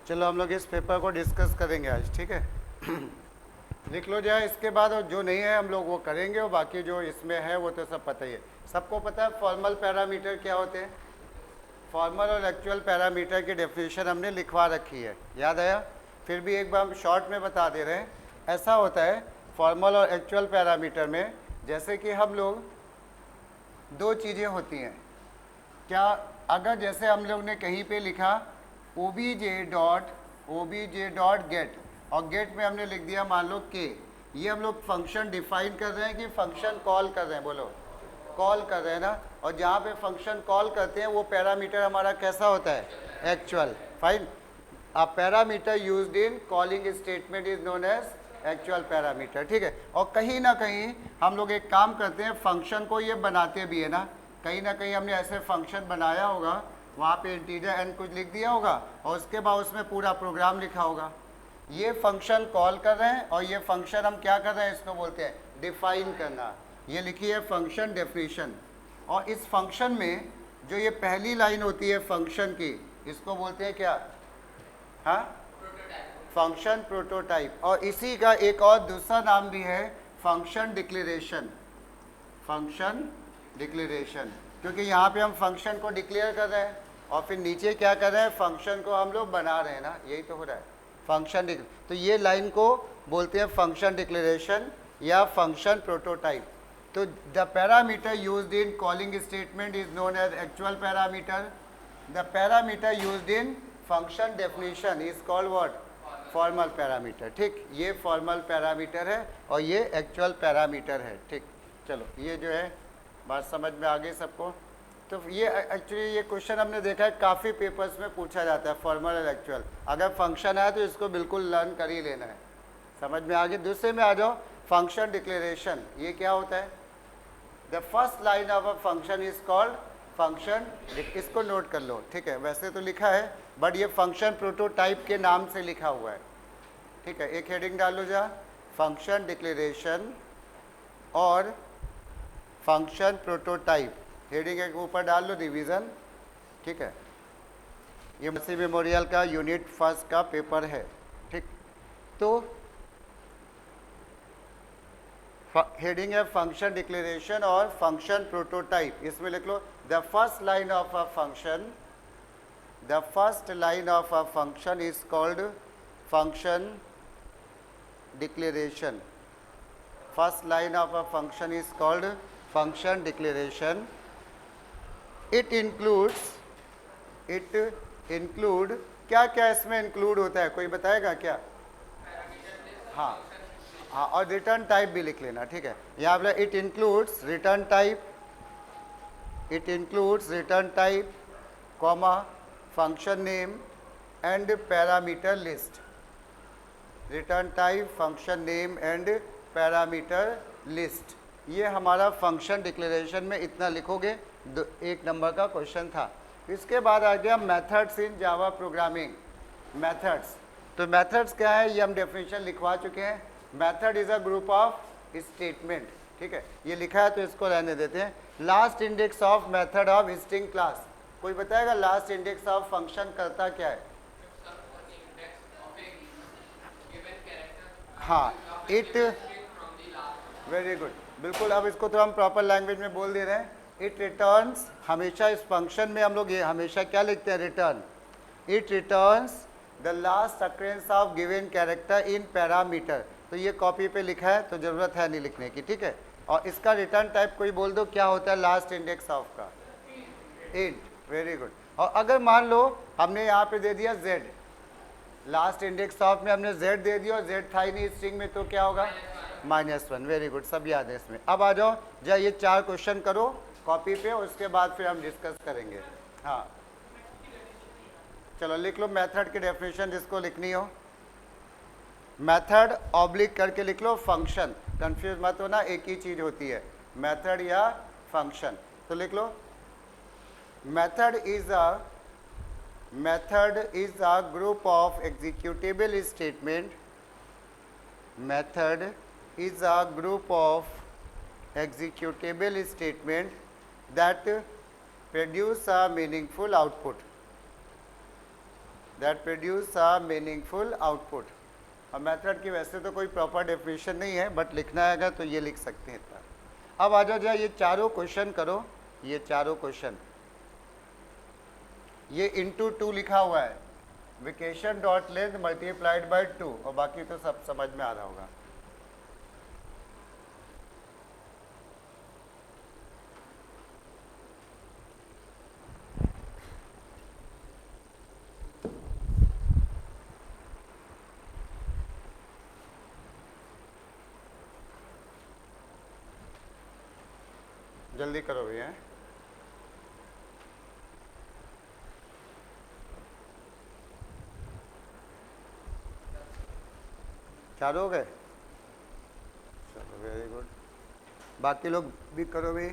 चलो हम लोग इस पेपर को डिस्कस करेंगे आज, ठीक है। लिख लो जाए, इसके बाद और जो नहीं है हम लोग वो करेंगे, और बाकी जो इसमें है वो तो सब पता ही है। सबको पता है फॉर्मल पैरामीटर क्या होते हैं। फॉर्मल और एक्चुअल पैरामीटर की डेफिनेशन हमने लिखवा रखी है, याद आया। फिर भी एक बार हम शॉर्ट में बता दे रहे हैं। ऐसा होता है फॉर्मल और एक्चुअल पैरामीटर में, जैसे कि हम लोग दो चीज़ें होती हैं। क्या, अगर जैसे हम लोग ने कहीं पे लिखा obj डॉट गेट, और गेट में हमने लिख दिया मान लो के, ये हम लोग फंक्शन डिफाइन कर रहे हैं कि फंक्शन कॉल कर रहे हैं, बोलो कॉल कर रहे हैं ना। और जहाँ पे फंक्शन कॉल करते हैं वो पैरामीटर हमारा कैसा होता है, actual. Fine, a parameter used in calling statement is known as actual parameter, ठीक है। और कहीं ना कहीं हम लोग एक काम करते हैं, फंक्शन को ये बनाते भी है ना, कहीं ना कहीं हमने ऐसे फंक्शन बनाया होगा, वहाँ पे इंटीजर n कुछ लिख दिया होगा, और उसके बाद उसमें पूरा प्रोग्राम लिखा होगा। ये फंक्शन कॉल कर रहे हैं, और ये फंक्शन हम क्या कर रहे हैं, इसको बोलते हैं डिफाइन करना। ये लिखी है फंक्शन डेफिनेशन। और इस फंक्शन में जो ये पहली लाइन होती है फंक्शन की, इसको बोलते हैं क्या, हाँ, फंक्शन प्रोटोटाइप। और इसी का एक और दूसरा नाम भी है फंक्शन डिक्लेरेशन। फंक्शन डिक्लेरेशन, क्योंकि यहाँ पे हम फंक्शन को डिक्लेयर कर रहे हैं, और फिर नीचे क्या कर रहे हैं, फंक्शन को हम लोग बना रहे हैं ना, यही तो हो रहा है फंक्शन। तो ये लाइन को बोलते हैं फंक्शन डिक्लेरेशन या फंक्शन प्रोटोटाइप। तो the parameter used in calling statement is known as actual parameter. The parameter used in function definition is called what, formal parameter, ठीक। ये फॉर्मल पैरामीटर है और ये एक्चुअल पैरामीटर है, ठीक। चलो ये जो है बात समझ में आ गई सबको। तो ये एक्चुअली ये क्वेश्चन हमने देखा है काफ़ी पेपर्स में पूछा जाता है, फॉर्मल और एक्चुअल। अगर फंक्शन है तो इसको बिल्कुल लर्न कर ही लेना है, समझ में आ गई। दूसरे में आ जाओ, फंक्शन डिक्लेरेशन। ये क्या होता है, the first line of a function is called function. इसको नोट कर लो, ठीक है। वैसे तो लिखा है बट ये फंक्शन प्रोटोटाइप के नाम से लिखा हुआ है, ठीक है। एक हेडिंग डाल लो जा, फंक्शन डिक्लेरेशन और फंक्शन प्रोटोटाइप, हेडिंग के ऊपर डाल लो रिवीजन, ठीक है। ये मसी मेमोरियल का यूनिट फर्स्ट का पेपर है, ठीक। तो हेडिंग है फंक्शन डिक्लेरेशन और फंक्शन प्रोटोटाइप। इसमें लिख लो the first line of a function, the first line of a function is called function declaration. First line of a function is called function declaration. It include क्या क्या इसमें include होता है, कोई बताएगा क्या? हाँ हाँ, और रिटर्न टाइप भी लिख लेना, ठीक है। यहाँ पर it includes return type, it includes return type comma function name and parameter list. Return type, function name and parameter list, ये हमारा फंक्शन डिक्लेरेशन में इतना लिखोगे। एक नंबर का क्वेश्चन था। इसके बाद आ गया methods in Java programming. Methods, तो मेथड्स क्या है ये हम डेफिनेशन लिखवा चुके हैं। Method is a group of statement, ठीक है। ये लिखा है तो इसको रहने देते हैं। Last index of method of string class, कोई बताएगा लास्ट इंडेक्स ऑफ फंक्शन करता क्या है? हाँ, इट, वेरी गुड, बिल्कुल। अब इसको तो हम प्रॉपर लैंग्वेज में बोल दे रहे हैं। इट रिटर्न्स, हमेशा इस फंक्शन में हम लोग ये हमेशा क्या लिखते हैं, return. It returns the last occurrence of given character in parameter. तो ये कॉपी पे लिखा है तो ज़रूरत है नहीं लिखने की, ठीक है। और इसका रिटर्न टाइप कोई बोल दो क्या होता है लास्ट इंडेक्स ऑफ का, इंट, वेरी गुड। और अगर मान लो हमने यहाँ पे दे दिया z, लास्ट इंडेक्स ऑफ में हमने z दे दिया और z था ही नहीं स्ट्रिंग में, तो क्या होगा, -1, वेरी गुड, सब याद है इसमें। अब आ जाओ जा, ये 4 क्वेश्चन करो कॉपी पे, उसके बाद फिर हम डिस्कस करेंगे। हाँ चलो लिख लो मेथड की डेफिनेशन जिसको लिखनी हो। मेथड ऑब्लिक करके लिख लो फंक्शन, कंफ्यूज मत होना, एक ही चीज़ होती है मेथड या फंक्शन। तो लिख लो method is a group of executable statement. Method is a group of executable statement that produce a meaningful output. That produce a meaningful output. और मेथड की वैसे तो कोई प्रॉपर डेफिनेशन नहीं है, बट लिखना आएगा तो ये लिख सकते हैं इतना। अब आ जाओ, ये चारों क्वेश्चन करो, ये चारों क्वेश्चन, ये इंटू 2 लिखा हुआ है, vacation dot length multiplied by 2, और बाकी तो सब समझ में आ रहा होगा। जल्दी करो भैया। चालू हो गए, चलो वेरी गुड। बाकी लोग भी करो भाई।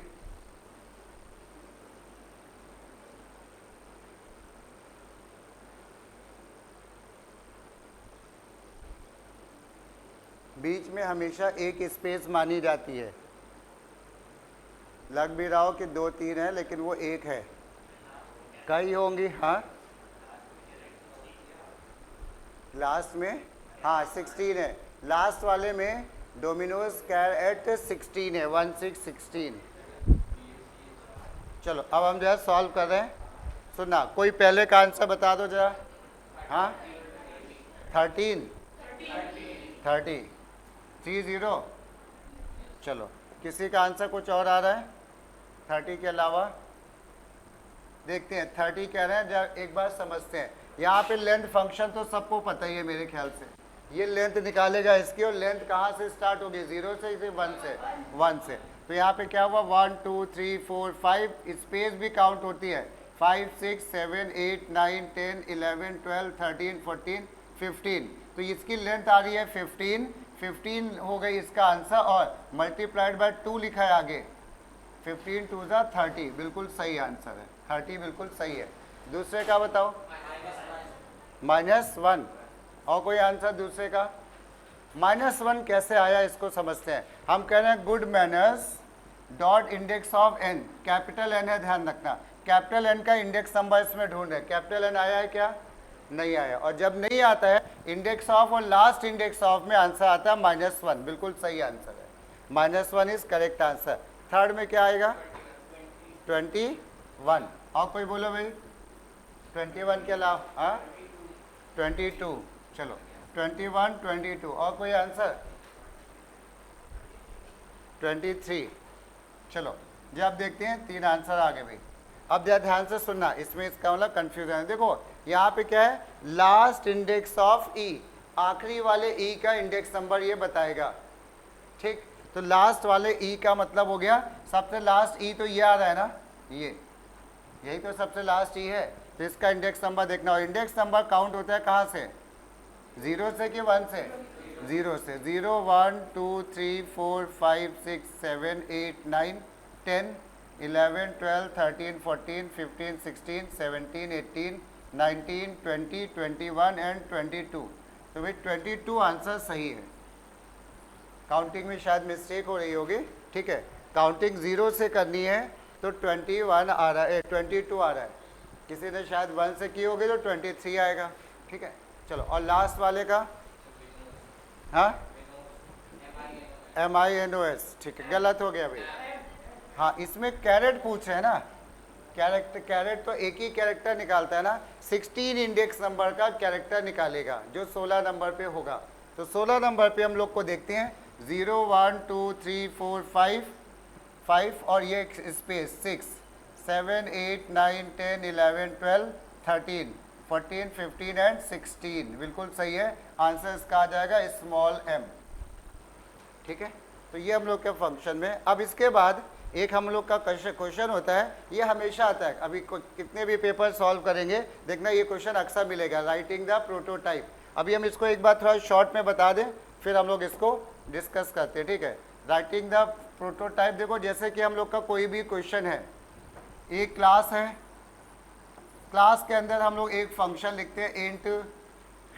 बीच में हमेशा एक स्पेस मानी जाती है, लग भी रहा हो कि 2-3 है लेकिन वो एक है, कई होंगी। हाँ लास्ट में, हाँ 16 है, लास्ट वाले में डोमिनोज कैरेट 16 है, 1616। चलो अब हम जो है सॉल्व कर रहे हैं। सुनना, कोई पहले का आंसर बता दो जरा। हाँ 13 30 30। चलो किसी का आंसर कुछ और आ रहा है 30 के अलावा? देखते हैं 30 कह रहे हैं, जब एक बार समझते हैं। यहाँ पे लेंथ फंक्शन तो सबको पता ही है मेरे ख्याल से, ये लेंथ निकालेगा इसकी, और लेंथ कहाँ से स्टार्ट होगी? 0 से, इसे 1 से। तो यहाँ पे क्या हुआ 1 2 3 4 5, स्पेस भी काउंट होती है, 5 6 7 8 9 10 11 12 13 14 15। तो इसकी लेंथ आ रही है 15 हो गई इसका आंसर, और मल्टीप्लाइड बाय 2 लिखा है आगे, 15 2 ज़ा 30, बिल्कुल सही आंसर है, 30 बिल्कुल सही है। दूसरे का बताओ, -1। और कोई आंसर दूसरे का? -1 कैसे आया इसको समझते हैं। हम कह रहे हैं good manners dot index of n, capital N है, ध्यान रखना, कैपिटल N का इंडेक्स नंबर इसमें ढूंढ है। कैपिटल N आया है क्या? नहीं आया। और जब नहीं आता है इंडेक्स ऑफ और लास्ट इंडेक्स ऑफ में आंसर आता है -1, बिल्कुल सही आंसर है, -1 इज करेक्ट आंसर। थर्ड में क्या आएगा? 21। और कोई बोलो भाई 21 के अलावा? हाँ 22। चलो 21 22। और कोई आंसर? 23। चलो जी अब देखते हैं 3 आंसर आ गए भाई। अब ध्यान से सुनना, इसमें इसका मतलब कंफ्यूजन है। देखो यहाँ पे क्या है, लास्ट इंडेक्स ऑफ ई, आखिरी वाले ई का इंडेक्स नंबर ये बताएगा, ठीक। तो लास्ट वाले ई का मतलब हो गया सबसे लास्ट ई, तो ये आ रहा है ना, ये यही तो सबसे लास्ट ई है, तो इसका इंडेक्स नंबर देखना। और इंडेक्स नंबर काउंट होता है कहाँ से? 0 से कि 1 से? 0 से। 0 1 2 3 4 5 6 7 8 9 10 11 12 13 14 15 16 17 18 19 20 21 एंड 22। तो भाई 22 आंसर सही है। काउंटिंग में शायद मिस्टेक हो रही होगी, ठीक है। काउंटिंग 0 से करनी है तो 21 आ रहा है, 22 आ रहा है। किसी ने शायद 1 से की होगी तो 23 आएगा, ठीक है। चलो और लास्ट वाले का? हाँ MINOS, ठीक है, गलत हो गया भाई। हाँ इसमें कैरेट पूछ रहे हैं ना, कैरेट तो एक ही कैरेक्टर निकालता है ना, 16 इंडेक्स नंबर का कैरेक्टर निकालेगा जो 16 नंबर पे होगा। तो 16 नंबर पे हम लोग को देखते हैं 0 1 2 3 4 5 और ये स्पेस 6 7 8 9 10 11 12 13 14 15 एंड 16, बिल्कुल सही है। आंसर इसका आ जाएगा स्मॉल m, ठीक है। तो ये हम लोग के फंक्शन में। अब इसके बाद एक हम लोग का क्वेश्चन होता है, ये हमेशा आता है, अभी कितने भी पेपर सॉल्व करेंगे देखना ये क्वेश्चन अक्सर मिलेगा, राइटिंग द प्रोटोटाइप। अभी हम इसको एक बार थोड़ा शॉर्ट में बता दें, फिर हम लोग इसको डिस्कस करते हैं, ठीक है। राइटिंग द प्रोटोटाइप, देखो जैसे कि हम लोग का कोई भी क्वेश्चन है, एक क्लास है, क्लास के अंदर हम लोग एक फंक्शन लिखते हैं इंट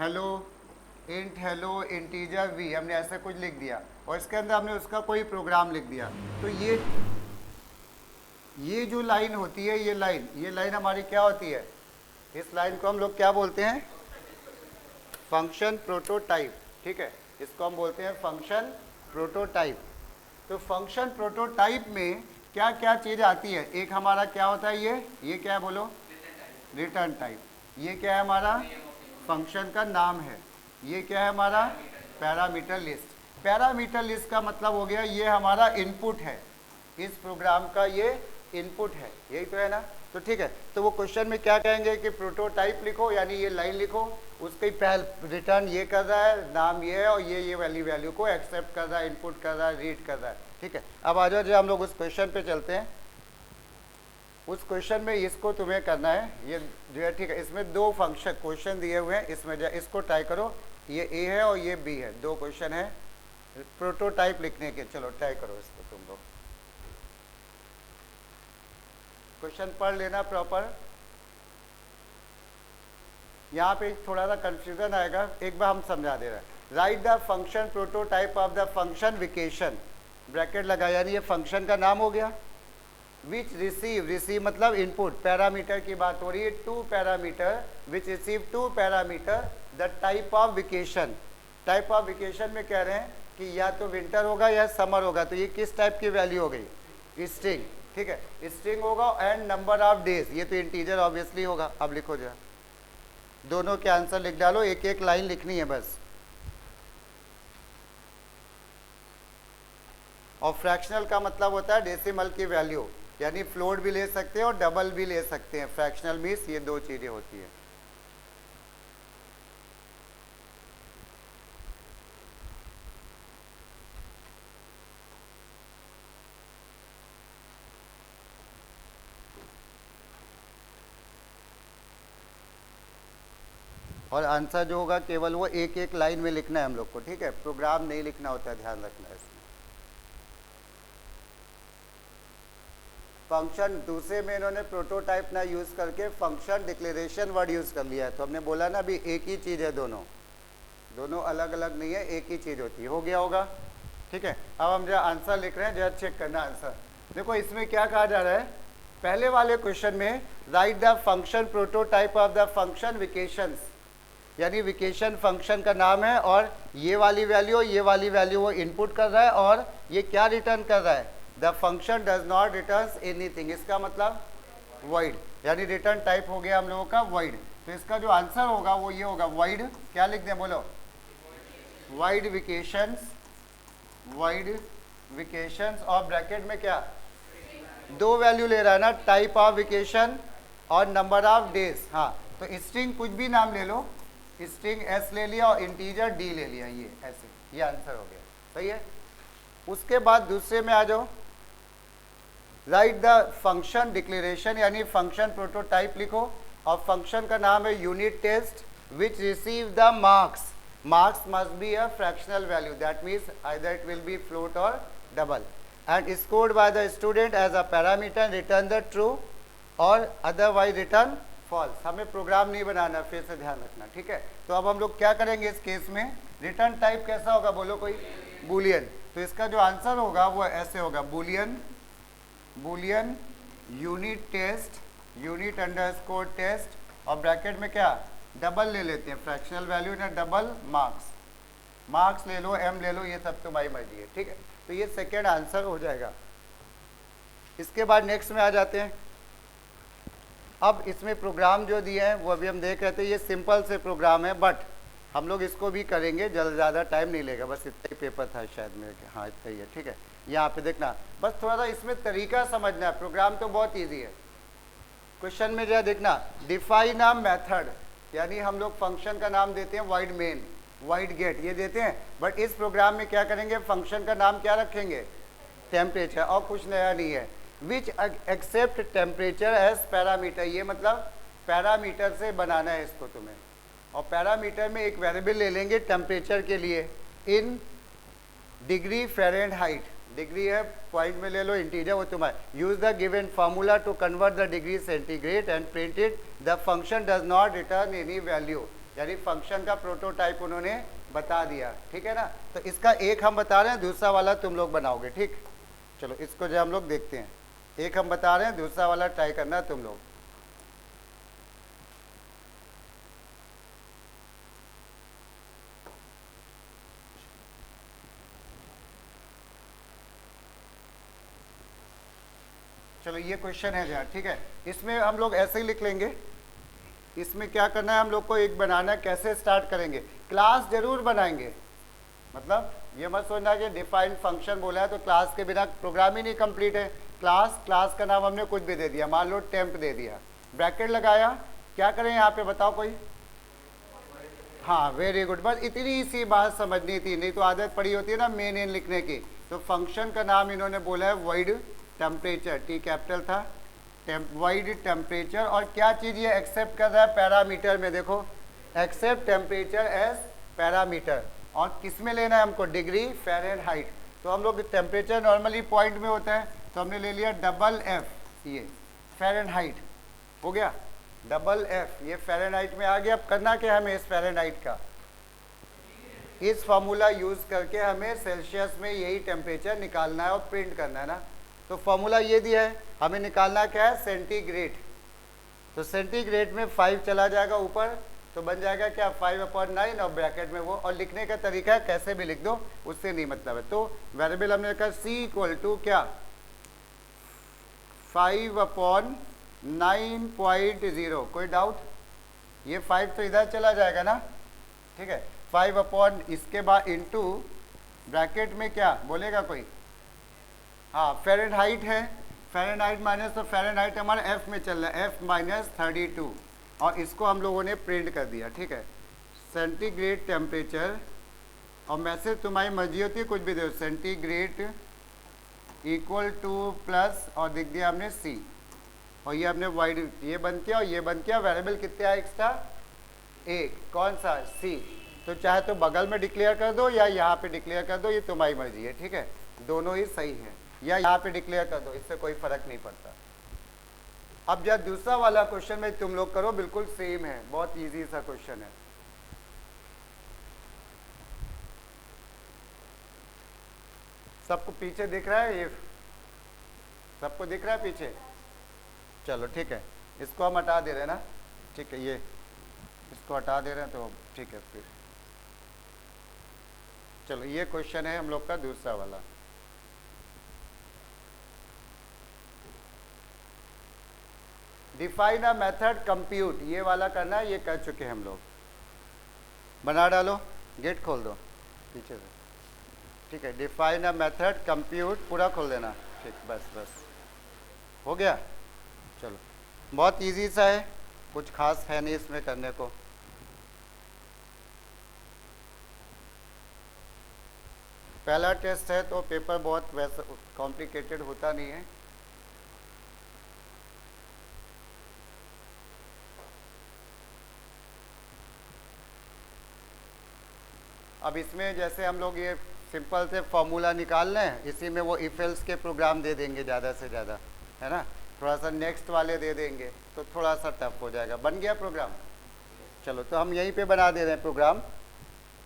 हेलो इंटीजर v, हमने ऐसे कुछ लिख दिया, और इसके अंदर हमने उसका कोई प्रोग्राम लिख दिया। तो ये जो लाइन होती है, ये लाइन हमारी क्या होती है? इस लाइन को हम लोग क्या बोलते हैं? फंक्शन प्रोटोटाइप, ठीक है, इसको हम बोलते हैं फंक्शन प्रोटोटाइप। तो फंक्शन प्रोटोटाइप में क्या क्या चीज़ आती है? एक हमारा क्या होता है, ये क्या है बोलो? Return type. ये क्या है हमारा? फंक्शन का नाम है। ये क्या है हमारा? Parameter list. पैरामीटर लिस्ट का मतलब हो गया ये हमारा इनपुट है, इस प्रोग्राम का ये इनपुट है, यही तो है ना? तो ठीक है, तो वो क्वेश्चन में क्या कहेंगे कि प्रोटोटाइप लिखो, यानी ये लाइन लिखो, उसके पहले रिटर्न ये कर रहा है, नाम ये है, और ये वैल्यू को एक्सेप्ट कर रहा है, इनपुट कर रहा है, रीड कर रहा है। ठीक है, अब आ जाओ जो हम लोग उस क्वेश्चन पे चलते हैं। उस क्वेश्चन में इसको तुम्हें करना है, ये जो है, ठीक है, इसमें दो फंक्शन क्वेश्चन दिए हुए हैं, इसमें जो इसको ट्राई करो, ये ए है और ये बी है, दो क्वेश्चन है प्रोटोटाइप लिखने के। चलो ट्राई करो इसको तुम लोग, क्वेश्चन पढ़ लेना प्रॉपर। यहाँ पे थोड़ा सा कंफ्यूजन आएगा, एक बार हम समझा दे रहे हैं। Write the function prototype of the function vacation, bracket लगा, यानी ये फंक्शन का नाम हो गया। विच रिसीव मतलब इनपुट, पैरामीटर की बात हो रही है, two parameter, which receive two parameter the type of vacation. Type of vacation में कह रहे हैं कि या तो विंटर होगा या समर होगा, तो ये किस टाइप की वैल्यू हो गई? स्ट्रिंग, ठीक है, स्ट्रिंग होगा। एंड नंबर ऑफ डेज, ये तो इंटीजर ऑब्वियसली होगा। अब लिखो जरा, दोनों के आंसर लिख डालो, एक एक लाइन लिखनी है बस। और फ्रैक्शनल का मतलब होता है डेसिमल की वैल्यू, यानी फ्लोट भी ले सकते हैं और डबल भी ले सकते हैं। फ्रैक्शनल मीन्स ये दो चीजें होती है। और आंसर जो होगा केवल वो एक एक लाइन में लिखना है हम लोग को, ठीक है, प्रोग्राम नहीं लिखना होता है, ध्यान रखना है इसमें। फंक्शन दूसरे में इन्होंने प्रोटोटाइप ना यूज करके फंक्शन डिक्लेरेशन वर्ड यूज कर लिया है। तो हमने बोला ना अभी एक ही चीज है, दोनों दोनों अलग अलग नहीं है, एक ही चीज होती है। हो गया होगा, ठीक है। अब हम जो आंसर लिख रहे हैं जरा चेक करना आंसर। देखो इसमें क्या कहा जा रहा है, पहले वाले क्वेश्चन में right the function prototype of the function vacations, यानी वेकेशन फंक्शन का नाम है, और ये वाली वैल्यू वो इनपुट कर रहा है, और ये क्या रिटर्न कर रहा है? The function does not return anything, इसका मतलब void, यानी रिटर्न टाइप हो गया हम लोगों का void। तो इसका जो आंसर होगा वो ये होगा void, क्या लिख दें बोलो? void वेकेशंस, और ब्रैकेट में क्या, दो वैल्यू ले रहा है ना, टाइप ऑफ वेकेशन और नंबर ऑफ डेज। हाँ, तो स्ट्रिंग कुछ भी नाम ले लो, स्ट्रिंग एस ले लिया और इंटीजर डी ले लिया, ये ऐसे, ये आंसर हो गया, सही है। उसके बाद दूसरे में आ जाओ, राइट द फंक्शन डिक्लेरेशन, यानी फंक्शन प्रोटोटाइप लिखो, और फंक्शन का नाम है unit test, which receive the marks. Marks must be a fractional value, that means either it will be float और double, and scored by the student as a parameter, return the true और otherwise return false. हमें program नहीं बनाना, फिर से ध्यान रखना, ठीक है। तो अब हम लोग क्या करेंगे इस केस में, रिटर्न टाइप कैसा होगा बोलो कोई? बूलियन। तो इसका जो आंसर होगा वो ऐसे होगा, boolean unit test, unit underscore test, और ब्रैकेट में क्या, डबल ले लेते हैं, फ्रैक्शनल वैल्यू ना, डबल मार्क्स ले लो, एम ले लो, ये सब तुम्हारी मर्जी है, ठीक है। तो ये सेकेंड आंसर हो जाएगा। इसके बाद नेक्स्ट में आ जाते हैं। अब इसमें प्रोग्राम जो दिए हैं वो अभी हम देख रहे थे, ये सिंपल से प्रोग्राम है, बट हम लोग इसको भी करेंगे, ज़्यादा टाइम नहीं लेगा, बस इतना ही पेपर था शायद मेरे, हाँ इतना ही है, ठीक है। यहाँ पे देखना, बस थोड़ा सा इसमें तरीका समझना है, प्रोग्राम तो बहुत इजी है। क्वेश्चन में जरा देखना, डिफाइन अ मेथड, यानी हम लोग फंक्शन का नाम देते हैं void main, void get, ये देते हैं, बट इस प्रोग्राम में क्या करेंगे, फंक्शन का नाम क्या रखेंगे? टेम्परेचर, और कुछ नया नहीं है। Which accept temperature as parameter, ये मतलब पैरामीटर से बनाना है इसको तुम्हें, और पैरामीटर में एक वेरिएबल ले लेंगे टेम्परेचर के लिए, इन डिग्री फ़ारेनहाइट, डिग्री है पॉइंट में ले लो, इंटीजर वो तुम्हारा। Use the given formula to convert the degree centigrade and print it, the function does not return any value, यानी फंक्शन का प्रोटोटाइप उन्होंने बता दिया, ठीक है ना। तो इसका एक हम बता रहे हैं, दूसरा वाला तुम लोग बनाओगे, ठीक। चलो इसको जो हम लोग देखते हैं, एक हम बता रहे हैं, दूसरा वाला ट्राई करना तुम लोग। चलो ये क्वेश्चन है यार, ठीक है। इसमें हम लोग ऐसे ही लिख लेंगे। इसमें क्या करना है हम लोग को, एक बनाना है। कैसे स्टार्ट करेंगे, क्लास जरूर बनाएंगे। मतलब ये मत सोचना कि डिफाइंड फंक्शन बोला है तो क्लास के बिना प्रोग्राम ही नहीं कंप्लीट है। क्लास का नाम हमने कुछ भी दे दिया, मान लो टेम्प दे दिया, ब्रैकेट लगाया, क्या करें यहाँ पे बताओ कोई। हाँ वेरी गुड, बस इतनी सी बात समझनी थी, नहीं तो आदत पड़ी होती है ना मेन एन लिखने की। तो फंक्शन का नाम इन्होंने बोला है वॉइड टेम्परेचर, टी कैपिटल था, वॉइड टेम्परेचर। और क्या चीज़ ये एक्सेप्ट कर रहा है पैरामीटर में, देखो एक्सेप्ट टेम्परेचर एज पैरामीटर। और किस में लेना है हमको, डिग्री फ़ारेनहाइट। तो हम लोग टेम्परेचर नॉर्मली पॉइंट में होता है, तो हमने ले लिया डबल एफ, ये फ़ारेनहाइट हो गया, डबल एफ ये फ़ारेनहाइट में आ गया। अब करना क्या हमें इस फ़ारेनहाइट का, इस फार्मूला यूज़ करके हमें सेल्सियस में यही टेम्परेचर निकालना है और प्रिंट करना है ना। तो फार्मूला ये दिया है, हमें निकालना क्या है, सेंटीग्रेड। तो सेंटीग्रेड में 5 चला जाएगा ऊपर, तो बन जाएगा क्या 5/9 और ब्रैकेट में वो। और लिखने का तरीका है कैसे भी लिख दो, उससे नहीं मतलब है। तो वेरिएबल हमने लिखा C = क्या 5/9.0। कोई डाउट, ये 5 तो इधर चला जाएगा ना, ठीक है। 5 इसके बाद इंटू ब्रैकेट में क्या बोलेगा कोई, हाँ फ़ारेनहाइट है, फ़ारेनहाइट माइनस, तो फ़ारेनहाइट हमारा F में चल रहा है, F-32। और इसको हम लोगों ने प्रिंट कर दिया, ठीक है। सेंटीग्रेड टेम्परेचर, और मैसेज तुम्हारी मर्जी होती है कुछ भी दो, सेंटीग्रेड = प्लस, और लिख दिया हमने C। और ये हमने वाइड ये बन किया और ये बन किया। वेरिएबल कितने आए एक्स्ट्रा, एक, कौन सा C। तो चाहे तो बगल में डिक्लेयर कर दो या यहाँ पे डिक्लेयर कर दो, ये तुम्हारी मर्जी है, ठीक है। दोनों ही सही है, या यहाँ पे डिक्लेयर कर दो, इससे कोई फर्क नहीं पड़ता। अब जब दूसरा वाला क्वेश्चन में तुम लोग करो, बिल्कुल सेम है, बहुत इजी सा क्वेश्चन है। सबको पीछे दिख रहा है, ये सबको दिख रहा है पीछे, चलो ठीक है। इसको हम हटा दे रहे हैं ना, ठीक है, ये इसको हटा दे रहे हैं तो ठीक है। फिर चलो ये क्वेश्चन है हम लोग का दूसरा वाला। डिफाइन अ मेथड कंप्यूट, ये वाला करना है, ये कर चुके हैं हम लोग। बना डालो, गेट खोल दो पीछे से, ठीक है। डिफाइन अ मेथड कंप्यूट पूरा खोल देना, ठीक, बस बस हो गया। चलो बहुत इजी सा है, कुछ खास है नहीं इसमें करने को। पहला टेस्ट है तो पेपर बहुत वैसा कॉम्प्लिकेटेड होता नहीं है। अब इसमें जैसे हम लोग ये सिंपल से फॉर्मूला निकाल लें, इसी में वो इफ एल्स के प्रोग्राम दे देंगे ज़्यादा से ज़्यादा, है ना। थोड़ा सा नेक्स्ट वाले दे देंगे तो थोड़ा सा टफ हो जाएगा। बन गया प्रोग्राम, चलो तो हम यहीं पे बना दे रहे हैं प्रोग्राम,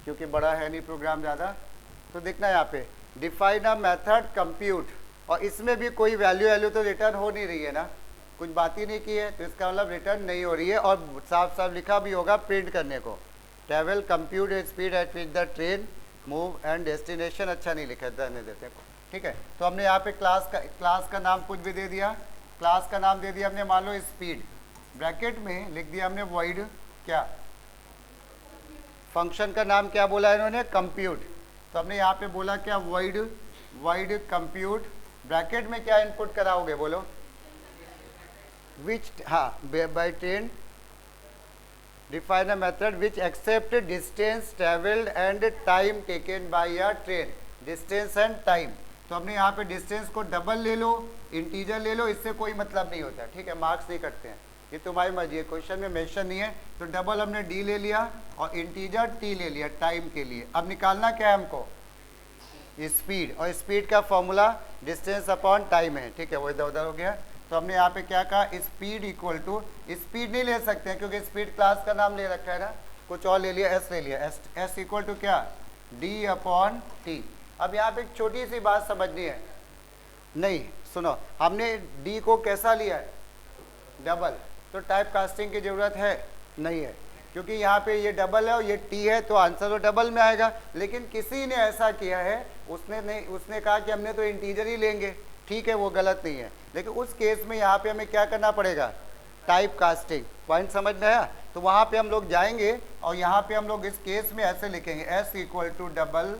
क्योंकि बड़ा है नहीं प्रोग्राम ज़्यादा। तो देखना यहाँ पे डिफाइन अ मेथड कंप्यूट, और इसमें भी कोई वैल्यू तो रिटर्न हो नहीं रही है ना, कुछ बात ही नहीं की है, तो इसका मतलब रिटर्न नहीं हो रही है। और साफ साफ लिखा भी होगा प्रिंट करने को, travel compute speed at which the train move and destination, अच्छा नहीं लिखा, रहने देते हैं, ठीक है। तो हमने यहाँ पे क्लास का नाम कुछ भी दे दिया, क्लास का नाम दे दिया हमने मान लो स्पीड, ब्रैकेट में लिख दिया हमने वॉइड क्या, फंक्शन का नाम क्या बोला इन्होंने, कंप्यूट। तो हमने यहाँ पे बोला क्या, वॉइड कंप्यूट, ब्रैकेट में क्या इनपुट कराओगे बोलो, विच, हाँ by train, define a method which accept distance travelled and time taken by a train, distance and time. तो हमने यहाँ पे डिस्टेंस को डबल ले लो, इंटीजर ले लो, इससे कोई मतलब नहीं होता, ठीक है, मार्क्स नहीं कटते हैं, ये तुम्हारी मर्जी है, क्वेश्चन में मेंशन नहीं है। तो डबल हमने डी ले लिया और इंटीजर टी ले लिया टाइम के लिए। अब निकालना क्या है हमको, स्पीड, और स्पीड का फॉर्मूला डिस्टेंस अपॉन टाइम है, ठीक है, वो इधर उधर हो गया। तो हमने यहाँ पे क्या कहा, स्पीड इक्वल टू, स्पीड नहीं ले सकते हैं क्योंकि स्पीड क्लास का नाम ले रखा है ना, कुछ और ले लिया, एस ले लिया, एस इक्वल टू क्या, डी अपॉन टी। अब यहाँ पे एक छोटी सी बात समझनी है, नहीं सुनो, हमने डी को कैसा लिया है, डबल, तो टाइप कास्टिंग की ज़रूरत है नहीं है, क्योंकि यहाँ पे ये डबल है और ये टी है, तो आंसर तो डबल में आएगा। लेकिन किसी ने ऐसा किया है, उसने कहा कि हमने तो इंटीजर ही लेंगे, ठीक है, वो गलत नहीं है, लेकिन उस केस में यहाँ पे हमें क्या करना पड़ेगा, टाइप कास्टिंग। पॉइंट समझ में आया? तो वहाँ पे हम लोग जाएंगे और यहाँ पे हम लोग इस केस में ऐसे लिखेंगे, S equal to double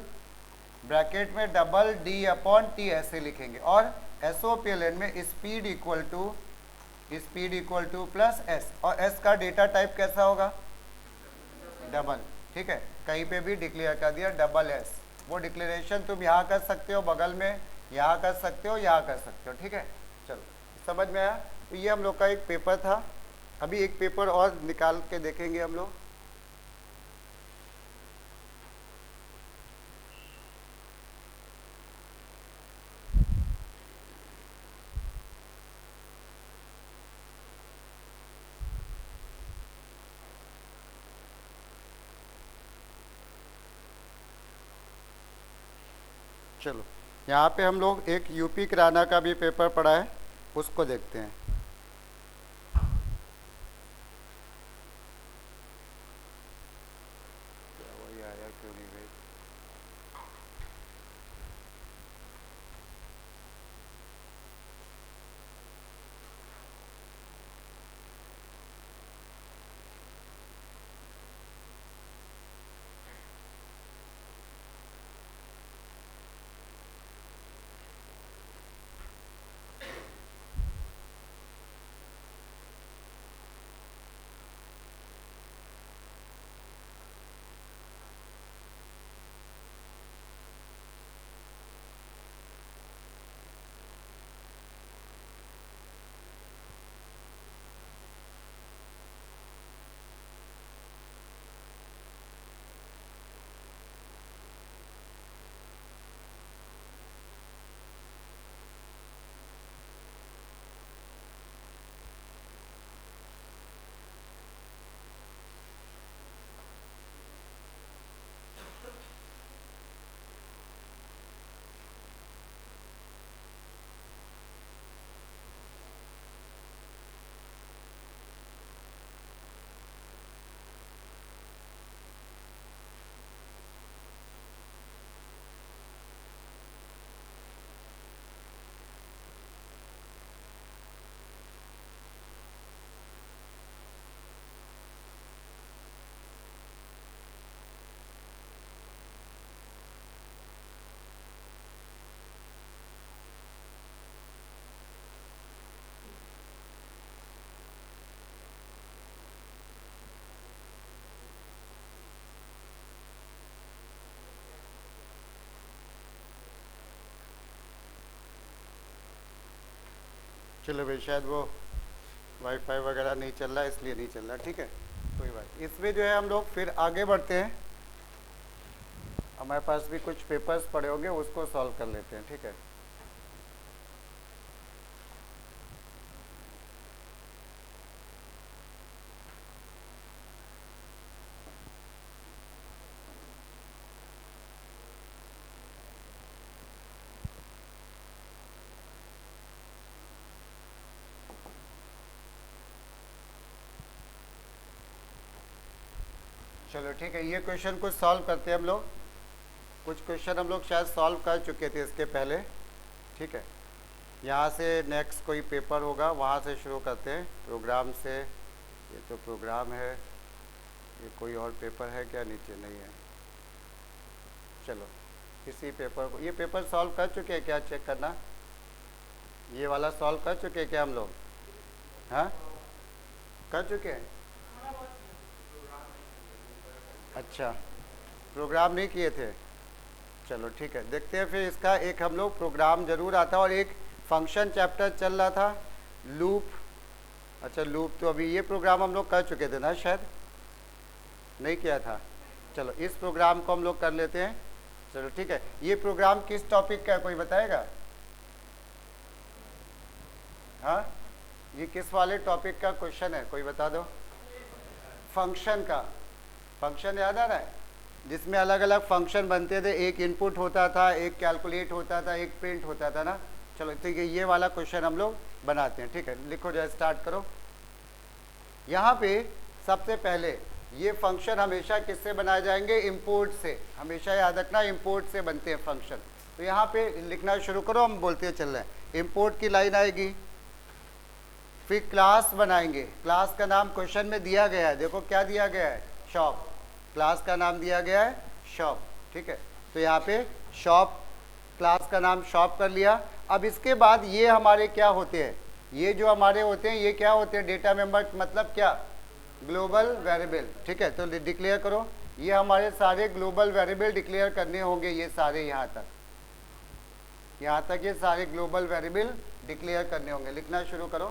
bracket में डबल डी अपॉन टी ऐसे लिखेंगे, और एसओपीएलएन में speed equal to plus S, और एस का डेटा टाइप कैसा होगा, डबल। ठीक है, कहीं पे भी डिक्लेयर कर दिया डबल एस, वो डिक्लेरेशन तुम यहाँ कर सकते हो, बगल में यहाँ कर सकते हो, यहाँ कर सकते हो। ठीक है, चलो समझ में आया? तो ये हम लोग का एक पेपर था। अभी एक पेपर और निकाल के देखेंगे हम लोग। चलो, यहाँ पे हम लोग एक यूपी किराना का भी पेपर पढ़ा है, उसको देखते हैं। वही आया क्यों नहीं भाई? चलो भाई, शायद वो वाईफाई वगैरह नहीं चल रहा है, इसलिए नहीं चल रहा। ठीक है, कोई बात। इसमें जो है हम लोग फिर आगे बढ़ते हैं। हमारे पास भी कुछ पेपर्स पड़े होंगे, उसको सॉल्व कर लेते हैं। ठीक है, चलो ठीक है, ये क्वेश्चन कुछ सॉल्व करते हैं हम लोग। कुछ क्वेश्चन हम लोग शायद सॉल्व कर चुके थे इसके पहले। ठीक है, यहाँ से नेक्स्ट कोई पेपर होगा, वहाँ से शुरू करते हैं प्रोग्राम से। ये तो प्रोग्राम है, ये कोई और पेपर है क्या? नीचे नहीं है। चलो इसी पेपर को, ये पेपर सॉल्व कर चुके हैं क्या, चेक करना। ये वाला सॉल्व कर चुके हैं क्या हम लोग? हाँ, कर चुके हैं। अच्छा, प्रोग्राम नहीं किए थे। चलो ठीक है, देखते हैं फिर इसका एक हम लोग प्रोग्राम जरूर आता है। और एक फंक्शन चैप्टर चल रहा था, लूप। अच्छा, लूप तो अभी ये प्रोग्राम हम लोग कर चुके थे ना, शायद नहीं किया था। चलो इस प्रोग्राम को हम लोग कर लेते हैं। चलो ठीक है, ये प्रोग्राम किस टॉपिक का है, कोई बताएगा? हाँ, ये किस वाले टॉपिक का क्वेश्चन है, कोई बता दो। फंक्शन का। फंक्शन याद आ रहा है, जिसमें अलग अलग फंक्शन बनते थे, एक इनपुट होता था, एक कैलकुलेट होता था, एक प्रिंट होता था ना। चलो ठीक है, ये वाला क्वेश्चन हम लोग बनाते हैं। ठीक है, लिखो जाए, स्टार्ट करो। यहाँ पे सबसे पहले ये फंक्शन हमेशा किससे बनाए जाएंगे? इंपोर्ट से। हमेशा याद रखना, इंपोर्ट से बनते हैं फंक्शन। तो तो यहाँ पे लिखना शुरू करो, हम बोलते चल रहे हैं। इंपोर्ट की लाइन आएगी, फिर क्लास बनाएंगे। क्लास का नाम क्वेश्चन में दिया गया है, देखो क्या दिया गया है, शॉप। क्लास का नाम दिया गया है शॉप, ठीक है। तो यहाँ पे शॉप, क्लास का नाम शॉप कर लिया। अब इसके बाद ये हमारे क्या होते हैं, ये जो हमारे होते हैं ये क्या होते हैं, डेटा मेंबर, मतलब क्या, ग्लोबल वेरिएबल, ठीक है। तो डिक्लेयर करो, ये हमारे सारे ग्लोबल वेरिएबल डिक्लेयर करने होंगे, ये सारे यहाँ तक ये सारे ग्लोबल वेरिएबल डिक्लेयर करने होंगे। लिखना शुरू करो।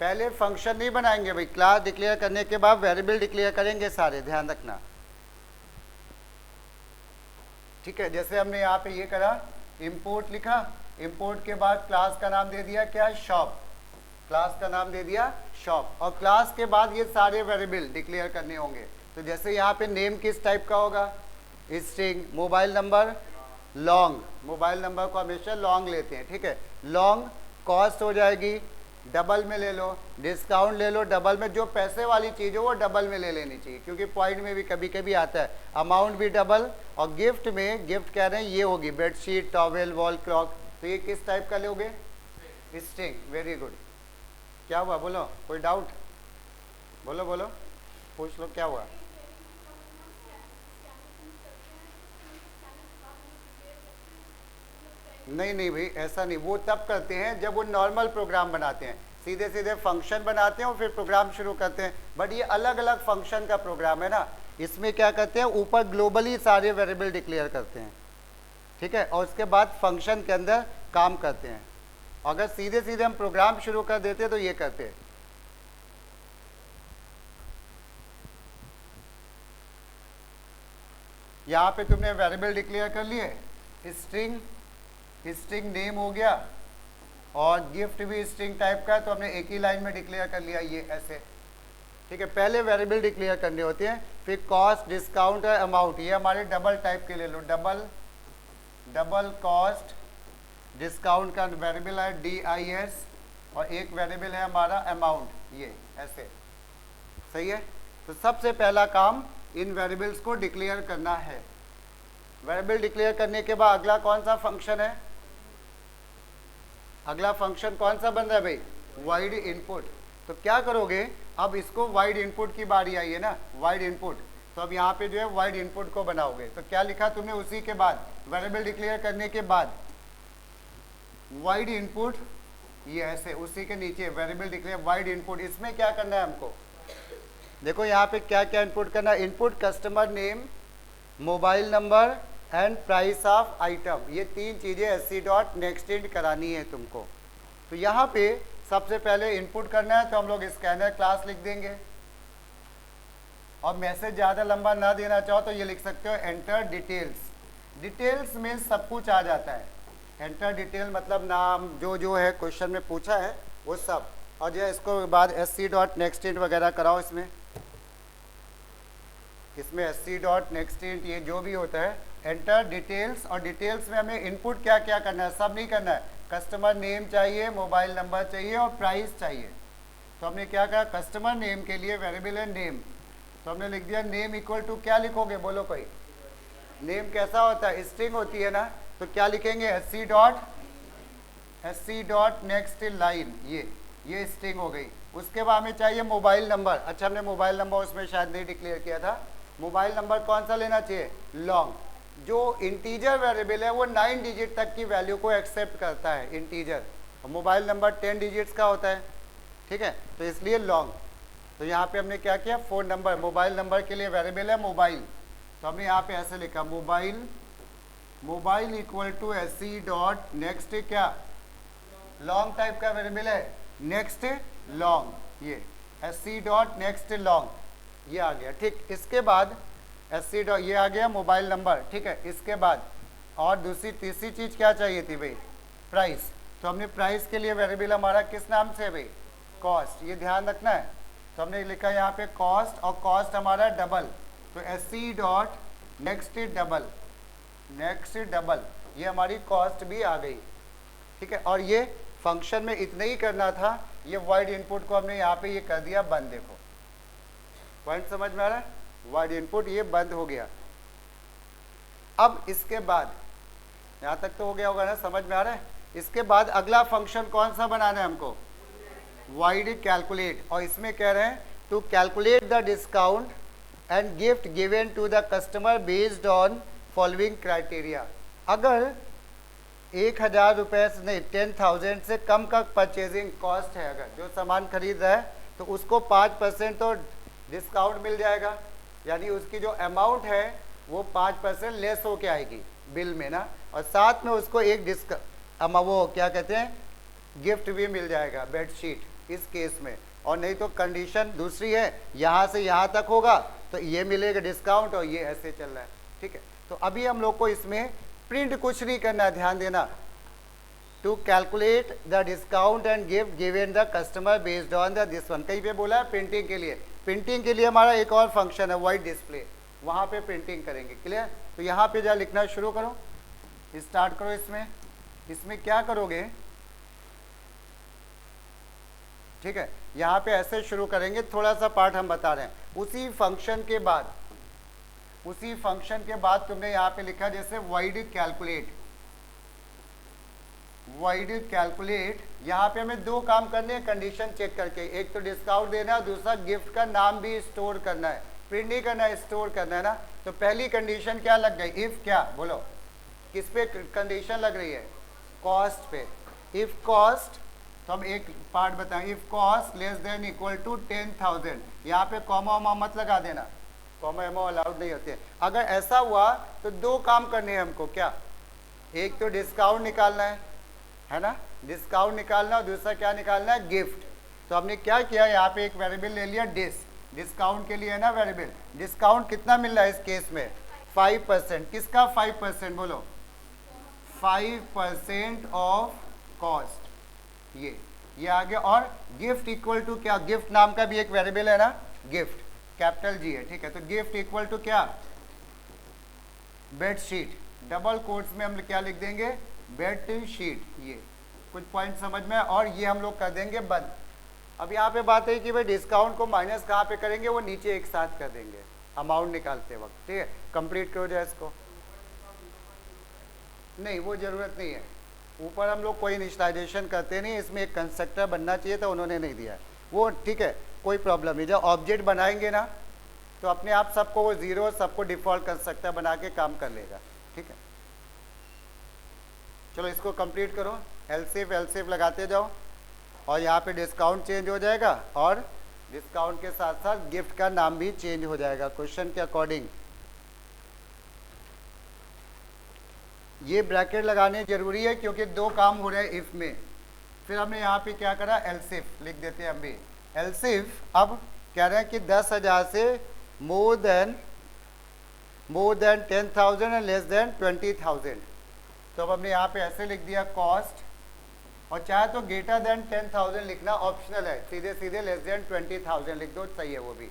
पहले फंक्शन नहीं बनाएंगे भाई, क्लास डिक्लेयर करने के बाद वेरिएबल डिक्लेयर करेंगे सारे, ध्यान रखना, ठीक है। जैसे हमने यहाँ पे ये करा, इंपोर्ट लिखा, इंपोर्ट के बाद क्लास का नाम दे दिया क्या, शॉप। क्लास का नाम दे दिया शॉप, और क्लास के बाद ये सारे वेरिएबल डिक्लेयर करने होंगे। तो जैसे यहाँ पे नेम किस टाइप का होगा, string. Mobile number long, mobile number को हमेशा लॉन्ग लेते हैं, ठीक है। लॉन्ग, कॉस्ट हो जाएगी डबल में ले लो, डिस्काउंट ले लो डबल में, जो पैसे वाली चीज़ हो वो डबल में ले लेनी चाहिए, क्योंकि पॉइंट में भी कभी कभी आता है। अमाउंट भी डबल, और गिफ्ट में, गिफ्ट कह रहे हैं ये होगी बेडशीट, टॉवेल, वॉल क्लॉक। तो ये किस टाइप का लोगे, स्ट्रिंग। Very good. क्या हुआ बोलो, कोई डाउट, बोलो बोलो, पूछ लो क्या हुआ। नहीं नहीं भाई, ऐसा नहीं, वो तब करते हैं जब वो नॉर्मल प्रोग्राम बनाते हैं, सीधे सीधे फंक्शन बनाते हैं और फिर प्रोग्राम शुरू करते हैं। बट ये अलग अलग फंक्शन का प्रोग्राम है ना, इसमें क्या करते हैं, ऊपर ग्लोबली सारे वेरिएबल डिक्लेयर करते हैं, ठीक है, और उसके बाद फंक्शन के अंदर काम करते हैं। अगर सीधे सीधे हम प्रोग्राम शुरू कर देते तो ये करते हैं। यहाँ पे तुमने वेरिएबल डिक्लेयर कर लिए, स्ट्रिंग, स्ट्रिंग नेम हो गया, और गिफ्ट भी स्ट्रिंग टाइप का, तो हमने एक ही लाइन में डिक्लेयर कर लिया, ये ऐसे, ठीक है। पहले वेरिएबल डिक्लेयर करने होते हैं, फिर कॉस्ट, डिस्काउंट और अमाउंट, ये हमारे डबल टाइप के ले लो, डबल कॉस्ट, डिस्काउंट का वेरिएबल है DIS, और एक वेरिएबल है हमारा अमाउंट, ये ऐसे, सही है। तो सबसे पहला काम इन वेरिएबल्स को डिक्लेयर करना है। वेरिएबल डिक्लेयर करने के बाद अगला कौन सा फंक्शन है, अगला फंक्शन कौन सा बन रहा है भाई, वाइड इनपुट। तो क्या करोगे, अब इसको वाइड इनपुट की बारी आई है ना, वाइड इनपुट। तो अब यहाँ पे जो है वाइड इनपुट को बनाओगे। तो क्या लिखा तुमने उसी के बाद, वेरिएबल डिक्लेयर करने के बाद वाइड इनपुट, ये ऐसे, उसी के नीचे वेरिएबल डिक्लेयर वाइड इनपुट। इसमें क्या करना है हमको, देखो यहाँ पे क्या क्या इनपुट करना है, input customer name, mobile number and price of item, ये तीन चीज़ें sc.nextInt करानी है तुमको। तो यहाँ पे सबसे पहले इनपुट करना है, तो हम लोग स्कैनर क्लास लिख देंगे, और मैसेज ज़्यादा लंबा ना देना चाहो तो ये लिख सकते हो एंटर डिटेल्स। डिटेल्स में सब कुछ आ जाता है, एंटर डिटेल मतलब नाम, जो है क्वेश्चन में पूछा है वो सब, और जो है इसको बाद sc.nextInt वगैरह कराओ। इसमें sc.nextInt ये जो भी होता है, एंटर डिटेल्स, और डिटेल्स में हमें इनपुट क्या क्या करना है, सब नहीं करना है। कस्टमर नेम चाहिए, मोबाइल नंबर चाहिए और प्राइस चाहिए। तो हमने क्या कहा, कस्टमर नेम के लिए वेरिएबल है नेम, तो हमने लिख दिया नेम इक्वल टू, क्या लिखोगे बोलो कोई, नेम कैसा होता है, स्ट्रिंग होती है ना, तो क्या लिखेंगे, sc.next लाइन, ये स्ट्रिंग हो गई। उसके बाद हमें चाहिए मोबाइल नंबर। अच्छा, हमने मोबाइल नंबर उसमें शायद नहीं डिक्लेयर किया था। मोबाइल नंबर कौन सा लेना चाहिए, लॉन्ग। जो इंटीजर वेरिएबल है वो 9 डिजिट तक की वैल्यू को एक्सेप्ट करता है, इंटीजर, और मोबाइल नंबर 10 डिजिट्स का होता है, ठीक है, तो इसलिए लॉन्ग। तो यहाँ पे हमने क्या किया, फ़ोन नंबर, मोबाइल नंबर के लिए वेरिएबल है मोबाइल, तो हमने यहाँ पे ऐसे लिखा मोबाइल इक्वल टू sc.next, क्या लॉन्ग टाइप का वेरिएबल है, नेक्स्ट लॉन्ग, ये sc.next लॉन्ग, ये आ गया, ठीक। इसके बाद ये आ गया मोबाइल नंबर, ठीक है। इसके बाद और तीसरी चीज़ क्या चाहिए थी भाई, प्राइस। तो हमने प्राइस के लिए वेरिएबल हमारा किस नाम से है भाई, कॉस्ट, ये ध्यान रखना है। तो हमने लिखा यहाँ पे कॉस्ट, और कॉस्ट हमारा डबल, तो sc.next डबल, ये हमारी कॉस्ट भी आ गई, ठीक है। और ये फंक्शन में इतना ही करना था, ये वाइड इनपुट को हमने यहाँ पे ये कर दिया बंद। देखो पॉइंट समझ में आ रहा है, void input, ये बंद हो गया। अब इसके बाद यहाँ तक तो हो गया होगा ना, समझ में आ रहा है? इसके बाद अगला फंक्शन कौन सा बनाना है हमको? void कैलकुलेट, और इसमें कह रहे हैं to calculate the discount and gift given to the customer based on following criteria. अगर 1000 रुपये से नहीं 10,000 से कम का परचेजिंग कॉस्ट है, अगर जो सामान खरीद रहा है तो उसको 5% तो डिस्काउंट मिल जाएगा, यानी उसकी जो अमाउंट है वो 5% लेस होके आएगी बिल में ना, और साथ में उसको एक वो क्या कहते हैं गिफ्ट भी मिल जाएगा, बेडशीट इस केस में। और नहीं तो कंडीशन दूसरी है, यहाँ से यहाँ तक होगा तो ये मिलेगा डिस्काउंट, और ये ऐसे चल रहा है, ठीक है। तो अभी हम लोग को इसमें प्रिंट कुछ नहीं करना, ध्यान देना। To calculate the discount and gift given the customer based on the this one, कहीं पे बोला है प्रिंटिंग के लिए। प्रिंटिंग के लिए हमारा एक और फंक्शन है वाइट डिस्प्ले, वहाँ पे प्रिंटिंग करेंगे, क्लियर। तो यहाँ पे जा लिखना शुरू करो, स्टार्ट करो। इसमें क्या करोगे, ठीक है, यहाँ पे ऐसे शुरू करेंगे, थोड़ा सा पार्ट हम बता रहे हैं। उसी फंक्शन के बाद तुमने यहाँ पे लिखा जैसे void कैलकुलेट। यहाँ पे हमें दो काम करने हैं कंडीशन चेक करके, एक तो डिस्काउंट देना है, दूसरा गिफ्ट का नाम भी स्टोर करना है, प्रिंट नहीं करना है, स्टोर करना है ना। तो पहली कंडीशन क्या लग गई, इफ क्या बोलो, किस पे कंडीशन लग रही है? कॉस्ट पे। इफ कॉस्ट, तो हम एक पार्ट बताएं, if cost less than equal to 10,000, यहाँ पे कॉमा वॉमा मत लगा देना, कॉमा एमो अलाउड नहीं होते। अगर ऐसा हुआ तो दो काम करने हैं हमको, क्या? एक तो डिस्काउंट निकालना है ना, डिस्काउंट निकालना, और दूसरा क्या निकालना है? गिफ्ट। तो हमने क्या किया, यहाँ पे एक वेरिएबल ले लिया डिस्काउंट के लिए है ना वेरिएबल। डिस्काउंट कितना मिल रहा है इस केस में? 5%। किसका 5% बोलो? 5% ऑफ कॉस्ट, ये आ गया। और गिफ्ट इक्वल टू क्या? गिफ्ट नाम का भी एक वेरिएबल है ना, गिफ्ट कैपिटल जी है, ठीक है। तो गिफ्ट इक्वल टू क्या? बेडशीट, डबल कोट्स में हम क्या लिख देंगे? बेडशीट। ये कुछ पॉइंट समझ में। और ये हम लोग कर देंगे बंद। अब यहाँ पे बात है कि भाई डिस्काउंट को माइनस कहाँ पे करेंगे, वो नीचे एक साथ कर देंगे अमाउंट निकालते वक्त, ठीक है। कंप्लीट करो जाए इसको। नहीं, वो जरूरत नहीं है, ऊपर हम लोग कोई इनिशियलाइजेशन करते नहीं, इसमें एक कंस्ट्रक्टर बनना चाहिए था, उन्होंने नहीं दिया है वो, ठीक है, कोई प्रॉब्लम नहीं। जब ऑब्जेक्ट बनाएंगे ना तो अपने आप सबको वो जीरो, सबको डिफॉल्ट कंस्ट्रक्टर बना के काम कर लेगा, ठीक है। चलो इसको कंप्लीट करो, एलसीफ लगाते जाओ, और यहाँ पे डिस्काउंट चेंज हो जाएगा, और डिस्काउंट के साथ साथ गिफ्ट का नाम भी चेंज हो जाएगा क्वेश्चन के अकॉर्डिंग। ये ब्रैकेट लगाने जरूरी है क्योंकि दो काम हो रहे हैं इफ में। फिर हमने यहाँ पे क्या करा, एलसीफ लिख देते हैं हम भी। एलसीफ अब कह रहे हैं कि 10,000 से more than 10,000 and less than 20,000। तो अब हमने यहाँ पे ऐसे लिख दिया कॉस्ट, और चाहे तो ग्रेटर देन 10,000 लिखना ऑप्शनल है, सीधे सीधे लेस देन 20,000 लिख दो, सही है वो भी।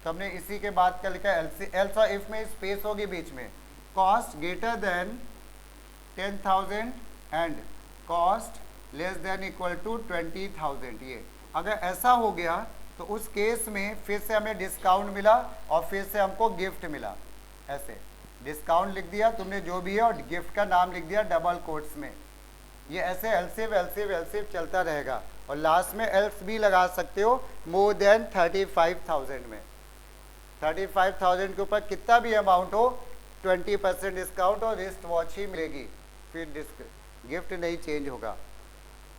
तो हमने इसी के बाद क्या लिखा, एल्स और इफ में स्पेस होगी बीच में, cost greater than 10,000 and cost less than equal to 20,000। ये अगर ऐसा हो गया तो उस केस में फिर से हमें डिस्काउंट मिला और फिर से हमको गिफ्ट मिला। ऐसे डिस्काउंट लिख दिया तुमने जो भी है, और गिफ्ट का नाम लिख दिया डबल कोट्स में। ये ऐसे एलसीफ चलता रहेगा, और लास्ट में एल्स भी लगा सकते हो मोर देन 35,000 में। 35,000 के ऊपर कितना भी अमाउंट हो 20% डिस्काउंट और रिस्ट वॉच ही मिलेगी, फिर गिफ्ट नहीं चेंज होगा,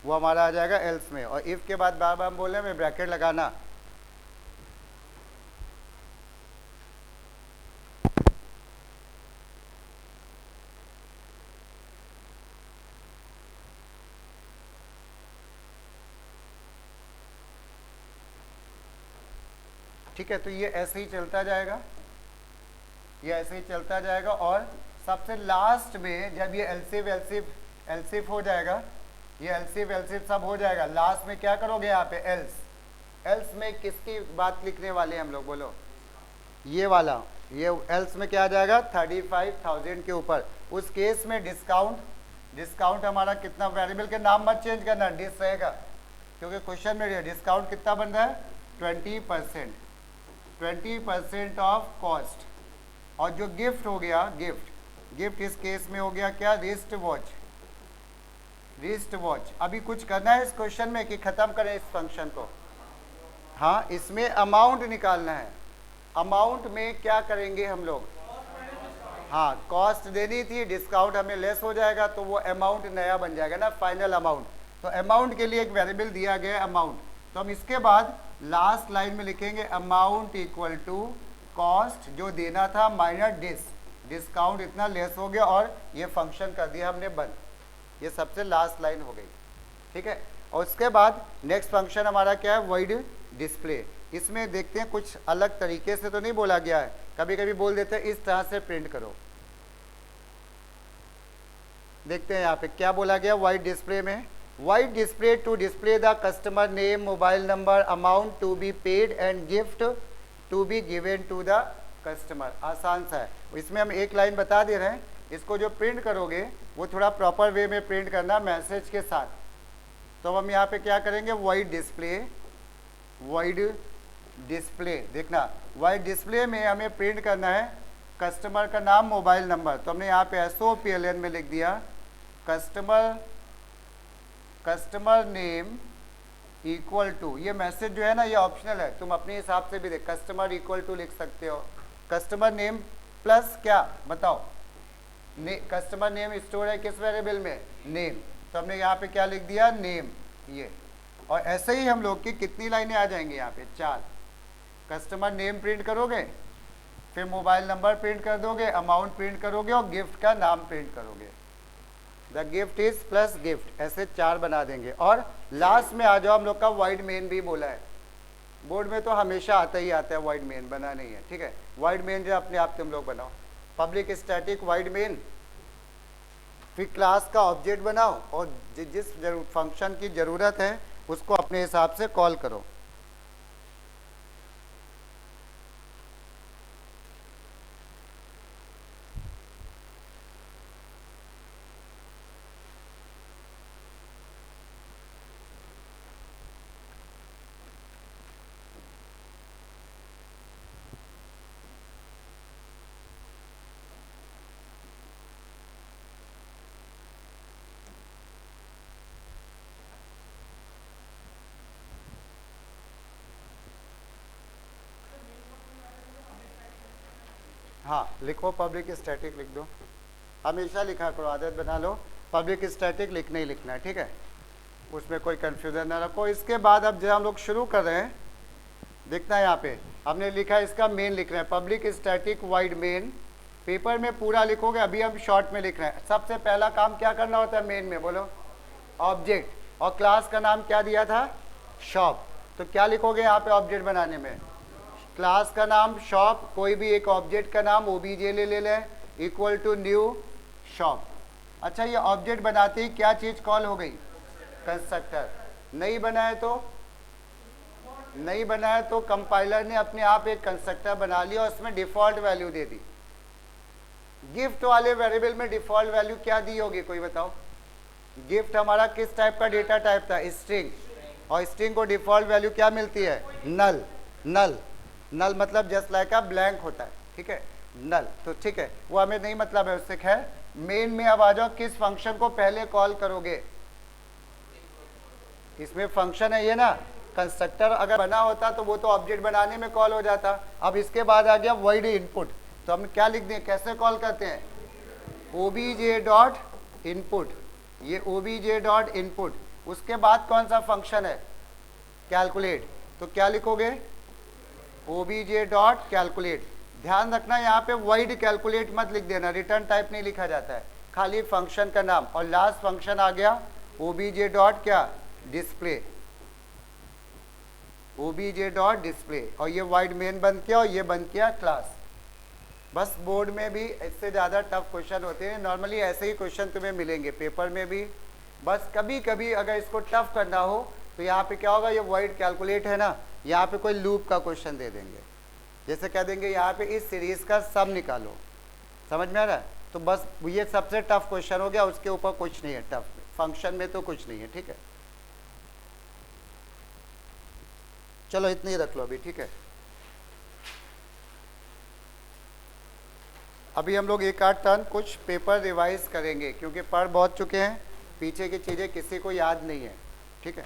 वो हमारा आ जाएगा एल्स में। और इफ के बाद बार बार हम बोल रहे हैं ब्रैकेट लगाना। ठीक है, तो ये ऐसे ही चलता जाएगा, ये ऐसे ही चलता जाएगा। और सबसे लास्ट में जब ये एलसीफ हो जाएगा, ये एलसीफ सब हो जाएगा, लास्ट में क्या करोगे यहाँ पे एल्स में किसकी बात लिखने वाले हैं हम लोग, बोलो? ये वाला, ये एल्स में क्या आ जाएगा 35,000 के ऊपर। उस केस में डिस्काउंट हमारा कितना, वेरिएबल के नाम मत चेंज करना, डिस रहेगा, क्योंकि क्वेश्चन में डिस्काउंट कितना बन रहा है 20%। 20% ऑफ कॉस्ट। और जो गिफ्ट हो गया, गिफ्ट इस केस में हो गया क्या, रिस्ट वॉच। अभी कुछ करना है इस क्वेश्चन में कि खत्म करें इस फंक्शन को? हाँ, इसमें अमाउंट निकालना है। अमाउंट में क्या करेंगे हम लोग? हाँ, कॉस्ट देनी थी, डिस्काउंट हमें लेस हो जाएगा तो वो अमाउंट नया बन जाएगा ना, फाइनल अमाउंट। तो अमाउंट के लिए एक वेरिएबल दिया गया है अमाउंट। तो हम इसके बाद लास्ट लाइन में लिखेंगे अमाउंट इक्वल टू कॉस्ट जो देना था माइनस डिस्काउंट इतना लेस हो गया, और ये फंक्शन कर दिया हमने बंद। ये सबसे लास्ट लाइन हो गई, ठीक है। और उसके बाद नेक्स्ट फंक्शन हमारा क्या है, वॉइड डिस्प्ले। इसमें देखते हैं कुछ अलग तरीके से तो नहीं बोला गया है, कभी कभी बोल देते हैं इस तरह से प्रिंट करो। देखते हैं यहाँ पे क्या बोला गया वाइड डिस्प्ले में। Void display to display the customer name, mobile number, amount to be paid and gift to be given to the customer. आसान सा है, इसमें हम एक लाइन बता दे रहे हैं। इसको जो प्रिंट करोगे वो थोड़ा प्रॉपर वे में प्रिंट करना मैसेज के साथ। तो हम यहाँ पे क्या करेंगे, वाइड डिस्प्ले देखना, वाइड डिस्प्ले में हमें प्रिंट करना है कस्टमर का नाम, मोबाइल नंबर। तो हमने यहाँ पे SOPLN में लिख दिया कस्टमर नेम इक्वल टू, ये मैसेज जो है ना ये ऑप्शनल है, तुम अपने हिसाब से भी देख, कस्टमर इक्वल टू लिख सकते हो। कस्टमर नेम प्लस क्या बताओ, कस्टमर नेम स्टोर है किस वेरिएबल में, नेम। तो हमने यहाँ पे क्या लिख दिया, नेम ये। और ऐसे ही हम लोग की कितनी लाइनें आ जाएंगी यहाँ पे, 4। कस्टमर नेम प्रिंट करोगे, फिर मोबाइल नंबर प्रिंट कर दोगे, अमाउंट प्रिंट करोगे और गिफ्ट का नाम प्रिंट करोगे। The gift is plus gift, ऐसे 4 बना देंगे। और लास्ट में आ जाओ, हम लोग का वाइड मेन भी बोला है, बोर्ड में तो हमेशा आता ही आता है वाइड मेन, बना नहीं है, ठीक है। वाइड मेन जो अपने आप तुम लोग बनाओ, पब्लिक स्टैटिक वाइड मेन, फिर क्लास का ऑब्जेक्ट बनाओ और जिस फंक्शन की ज़रूरत है उसको अपने हिसाब से कॉल करो। हाँ लिखो, पब्लिक स्टैटिक लिख दो, हमेशा लिखा करो, आदत बना लो, पब्लिक स्टैटिक लिखना ही लिखना है, ठीक है, उसमें कोई कंफ्यूजन ना रखो। इसके बाद अब जब हम लोग शुरू कर रहे हैं, देखना है यहाँ पे हमने लिखा है इसका मेन लिख रहे हैं, public static wide main. Paper में पूरा लिखोगे, अभी हम शॉर्ट में लिख रहे हैं। सबसे पहला काम क्या करना होता है मेन में, बोलो, ऑब्जेक्ट। और क्लास का नाम क्या दिया था, शॉप। तो क्या लिखोगे यहाँ पे ऑब्जेक्ट बनाने में, क्लास का नाम शॉप, कोई भी एक ऑब्जेक्ट का नाम OBJ ले लें, इक्वल टू न्यू शॉप। अच्छा, ये ऑब्जेक्ट बनाते ही क्या चीज़ कॉल हो गई, कंस्ट्रक्टर। नहीं बनाया तो कंपाइलर ने अपने आप एक कंस्ट्रक्टर बना लिया और उसमें डिफ़ॉल्ट वैल्यू दे दी। गिफ्ट वाले वेरिएबल में डिफ़ॉल्ट वैल्यू क्या दी होगी, कोई बताओ। गिफ्ट हमारा किस टाइप का डेटा टाइप था, स्ट्रिंग, और स्ट्रिंग को डिफ़ॉल्ट वैल्यू क्या मिलती है, नल मतलब जस्ट लाइक अ ब्लैंक होता है, ठीक है, नल। तो ठीक है, वो हमें नहीं मतलब है उससे। खैर, मेन में अब आ जाओ, किस फंक्शन को पहले कॉल करोगे। इसमें फंक्शन है ये ना, कंस्ट्रक्टर अगर बना होता तो वो तो ऑब्जेक्ट बनाने में कॉल हो जाता। अब इसके बाद आ गया वॉइड इनपुट, तो हम क्या लिख दें, कैसे कॉल करते हैं, OBJ डॉट इनपुट, ये OBJ डॉट इनपुट। उसके बाद कौन सा फंक्शन है, कैलकुलेट। तो क्या लिखोगे, OBJ डॉट कैलकुलेट। ध्यान रखना यहाँ पे वॉइड कैलकुलेट मत लिख देना, रिटर्न टाइप नहीं लिखा जाता है, खाली फंक्शन का नाम। और लास्ट फंक्शन आ गया OBJ डॉट क्या, डिस्प्ले, OBJ डॉट डिस्प्ले। और ये वाइड मेन बंद किया और ये बंद किया क्लास। बस बोर्ड में भी इससे ज़्यादा टफ क्वेश्चन होते हैं, नॉर्मली ऐसे ही क्वेश्चन तुम्हें मिलेंगे पेपर में भी। बस कभी कभी अगर इसको टफ करना हो तो यहाँ पे क्या होगा, ये वॉइड कैलकुलेट है ना, यहाँ पे कोई लूप का क्वेश्चन दे देंगे, जैसे कह देंगे यहाँ पे इस सीरीज का सम निकालो। समझ में आ रहा है, तो बस ये सबसे टफ क्वेश्चन हो गया, उसके ऊपर कुछ नहीं है टफ, फंक्शन में तो कुछ नहीं है, ठीक है। चलो इतनी ही रख लो अभी, ठीक है। अभी हम लोग एक आध टर्न कुछ पेपर रिवाइज करेंगे क्योंकि पढ़ बहुत चुके हैं, पीछे की चीज़ें किसी को याद नहीं है, ठीक है।